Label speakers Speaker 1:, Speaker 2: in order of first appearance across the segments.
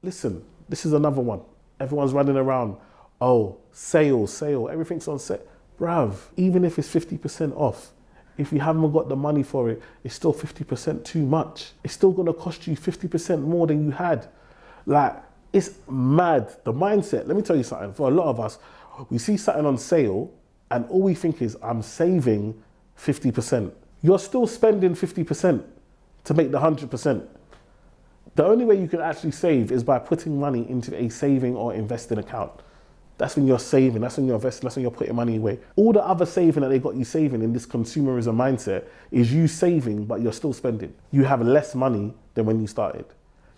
Speaker 1: Listen, this is another one. Everyone's running around. Oh, sale, everything's on sale. Bruv, even if it's 50% off, if you haven't got the money for it, it's still 50% too much. It's still gonna cost you 50% more than you had. Like, it's mad. The mindset, let me tell you something, for a lot of us, we see something on sale and all we think is, I'm saving 50%. You're still spending 50% to make the 100%. The only way you can actually save is by putting money into a saving or investing account. That's when you're saving, that's when you're investing, that's when you're putting money away. All the other saving that they got you saving in this consumerism mindset is you saving, but you're still spending. You have less money than when you started.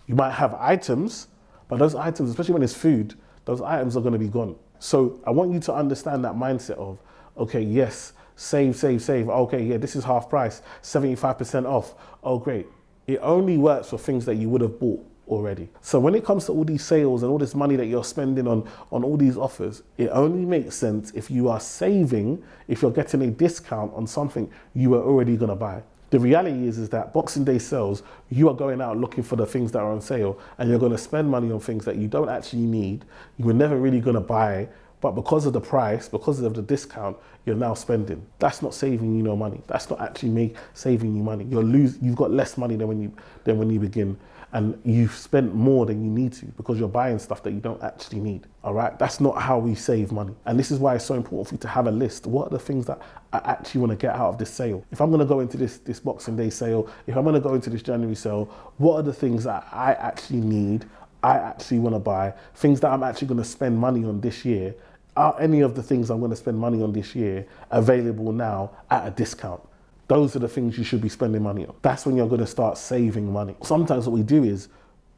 Speaker 1: You might have items, but those items, especially when it's food, those items are gonna be gone. So I want you to understand that mindset of, okay, yes, save. Okay, yeah, this is half price, 75% off. Oh, great. It only works for things that you would have bought already. So when it comes to all these sales and all this money that you're spending on all these offers, it only makes sense if you are saving, if you're getting a discount on something you were already gonna buy. The reality is that Boxing Day sales, you are going out looking for the things that are on sale and you're gonna spend money on things that you don't actually need, you were never really gonna buy, but because of the price, because of the discount, you're now spending. That's not saving you no money. That's not actually saving you money. You've got less money than when you begin, and you've spent more than you need to because you're buying stuff that you don't actually need. All right, that's not how we save money. And this is why it's so important for you to have a list. What are the things that I actually want to get out of this sale? If I'm going to go into this Boxing Day sale, if I'm going to go into this January sale, what are the things that I actually need, I actually want to buy, things that I'm actually going to spend money on this year? Are any of the things I'm going to spend money on this year available now at a discount? Those are the things you should be spending money on. That's when you're going to start saving money. Sometimes what we do is,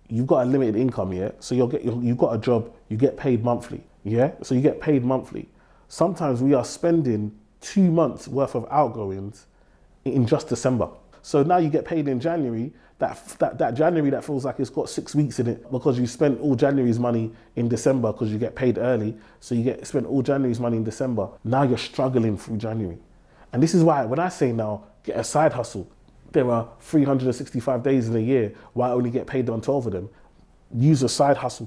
Speaker 1: you've got a limited income, yeah? So you've got a job, you get paid monthly, yeah? So you get paid monthly. Sometimes we are spending 2 months worth of outgoings in just December. So now you get paid in January, that January that feels like it's got 6 weeks in it because you spent all January's money in December because you get paid early. So you spent all January's money in December. Now you're struggling through January. And this is why when I say now, get a side hustle, there are 365 days in a year why I only get paid on 12 of them. Use a side hustle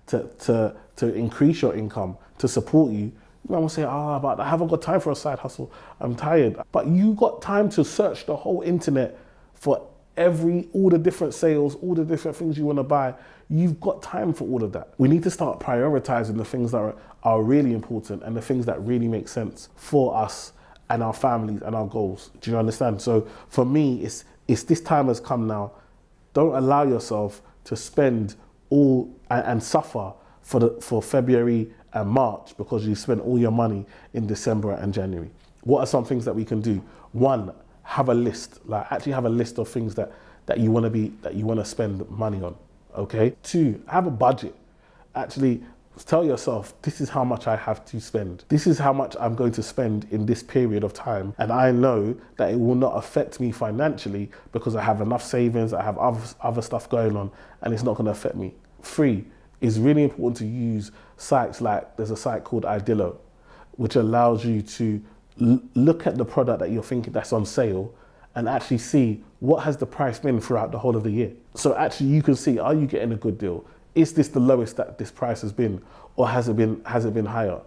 Speaker 1: to increase your income, to support you. You might want to say, but I haven't got time for a side hustle. I'm tired. But you got time to search the whole internet for all the different sales, all the different things you want to buy. You've got time for all of that. We need to start prioritizing the things that are really important and the things that really make sense for us and our families and our goals. Do you understand? So for me, it's this time has come now. Don't allow yourself to spend all and suffer for February and March because you spent all your money in December and January. What are some things that we can do? One, have a list. Actually have a list of things that you want to spend money on. Okay. 2, have a budget. Actually tell yourself, this is how much I have to spend. This is how much I'm going to spend in this period of time. And I know that it will not affect me financially because I have enough savings, I have other stuff going on, and it's not going to affect me. 3, it's really important to use sites like, there's a site called Idillo, which allows you to look at the product that you're thinking that's on sale and actually see what has the price been throughout the whole of the year. So actually you can see, are you getting a good deal? Is this the lowest that this price has been, or has it been higher?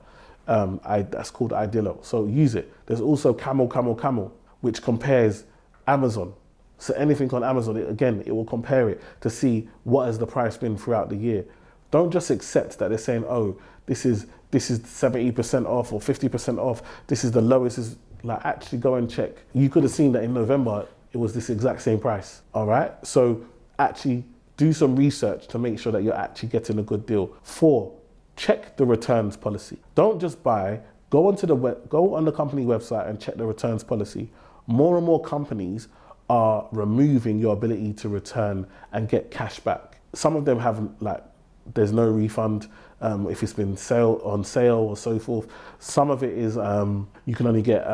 Speaker 1: That's called Idillo. So use it. There's also Camel, which compares Amazon. So anything on Amazon, it will compare it to see what has the price been throughout the year. Don't just accept that they're saying, oh, this is 70% off or 50% off. This is the lowest. Actually go and check. You could have seen that in November, it was this exact same price. All right. So actually do some research to make sure that you're actually getting a good deal. 4, check the returns policy. Don't just buy. Go on the company website and check the returns policy. More and more companies are removing your ability to return and get cash back. Some of them have there's no refund if it's been on sale or so forth. Some of it is you can only get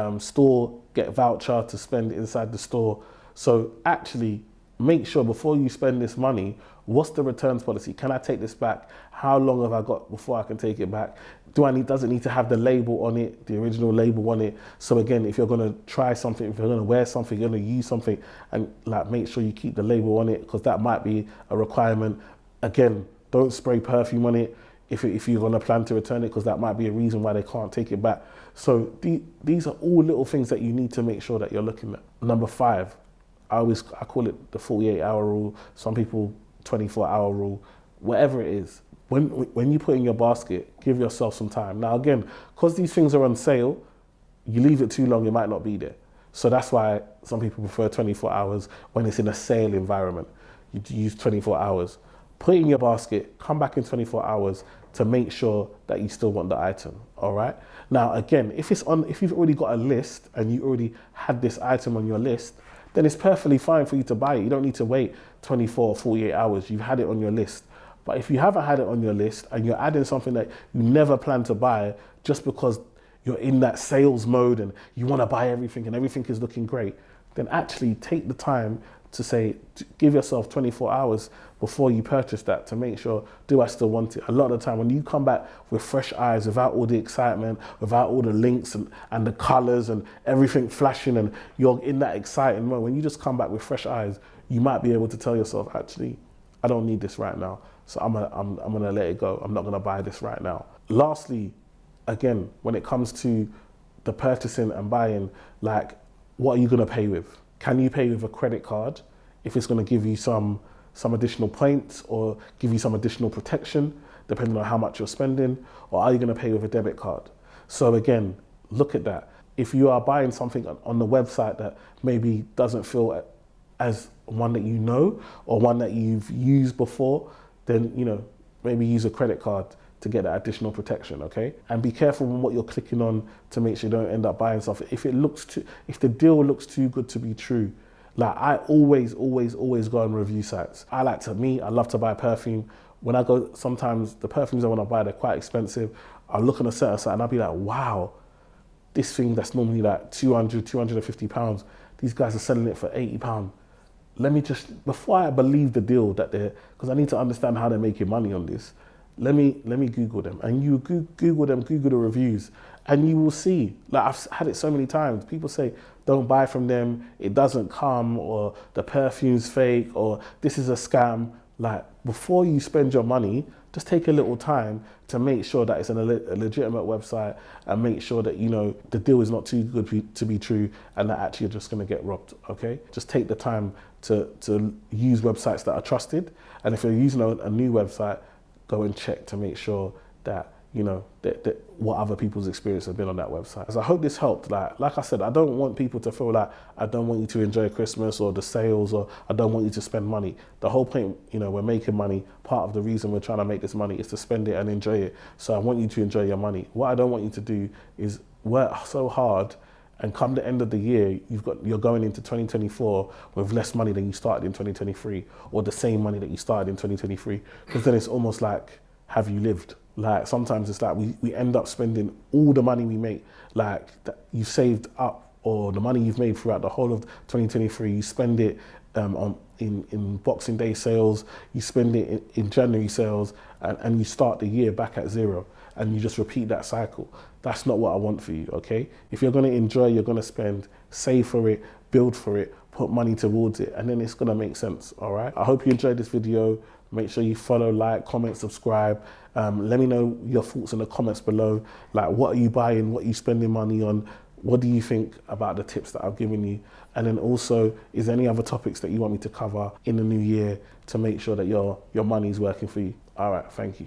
Speaker 1: voucher to spend inside the store. So actually make sure before you spend this money, what's the returns policy? Can I take this back? How long have I got before I can take it back? Does it need to have the label on it, the original label on it? So again, if you're gonna try something, if you're gonna wear something, you're gonna use something, and make sure you keep the label on it because that might be a requirement. Again, Don't spray perfume on it if you're going to plan to return it, because that might be a reason why they can't take it back. So these are all little things that you need to make sure that you're looking at. Number 5, I call it the 48-hour rule. Some people 24-hour rule, whatever it is. When you put in your basket, give yourself some time. Now again, because these things are on sale, you leave it too long, it might not be there. So that's why some people prefer 24 hours when it's in a sale environment. You use 24 hours. Put it in your basket, come back in 24 hours to make sure that you still want the item, all right? Now again, if you've already got a list and you already had this item on your list, then it's perfectly fine for you to buy it. You don't need to wait 24 or 48 hours. You've had it on your list. But if you haven't had it on your list and you're adding something that you never plan to buy just because you're in that sales mode and you want to buy everything and everything is looking great, then actually take the time to give yourself 24 hours before you purchase that to make sure, do I still want it? A lot of the time when you come back with fresh eyes, without all the excitement, without all the links and the colors and everything flashing and you're in that exciting mode, when you just come back with fresh eyes, you might be able to tell yourself, actually, I don't need this right now. So I'm gonna let it go. I'm not gonna buy this right now. Lastly, again, when it comes to the purchasing and buying, like, what are you gonna pay with? Can you pay with a credit card if it's gonna give you some additional points or give you some additional protection, depending on how much you're spending, or are you gonna pay with a debit card? So again, look at that. If you are buying something on the website that maybe doesn't feel as one that you know or one that you've used before, then maybe use a credit card to get that additional protection, okay? And be careful with what you're clicking on to make sure you don't end up buying something. If the deal looks too good to be true, like I always go on review sites. I love to buy perfume. When I go, sometimes the perfumes I want to buy, they're quite expensive. I'll look on a certain site and I'll be like, wow, this thing that's normally like 200, 250 pounds, these guys are selling it for 80 pounds. Let me just, before I believe the deal because I need to understand how they're making money on this, let me Google them. And you Google them, Google the reviews, and you will see, like I've had it so many times, people say, don't buy from them, it doesn't come, or the perfume's fake, or this is a scam. Like, before you spend your money, just take a little time to make sure that it's a legitimate website and make sure that, the deal is not too good to be true and that actually you're just gonna get robbed, okay? Just take the time to use websites that are trusted. And if you're using a new website, go and check to make sure that, that what other people's experience has been on that website. So I hope this helped. Like I said, I don't want people to feel like I don't want you to enjoy Christmas or the sales, or I don't want you to spend money. The whole point, we're making money. Part of the reason we're trying to make this money is to spend it and enjoy it. So I want you to enjoy your money. What I don't want you to do is work so hard and come the end of the year, you're going into 2024 with less money than you started in 2023, or the same money that you started in 2023. Because then it's almost like, have you lived? Like, sometimes it's like we end up spending all the money we make, like that you saved up, or the money you've made throughout the whole of 2023, you spend it in Boxing Day sales, you spend it in January sales, and you start the year back at zero, and you just repeat that cycle. That's not what I want for you, okay? If you're gonna enjoy, you're gonna spend, save for it, build for it, put money towards it, and then it's gonna make sense, all right? I hope you enjoyed this video. Make sure you follow, like, comment, subscribe. Let me know your thoughts in the comments below. Like, what are you buying? What are you spending money on? What do you think about the tips that I've given you? And then also, is there any other topics that you want me to cover in the new year to make sure that your money is working for you? All right, thank you.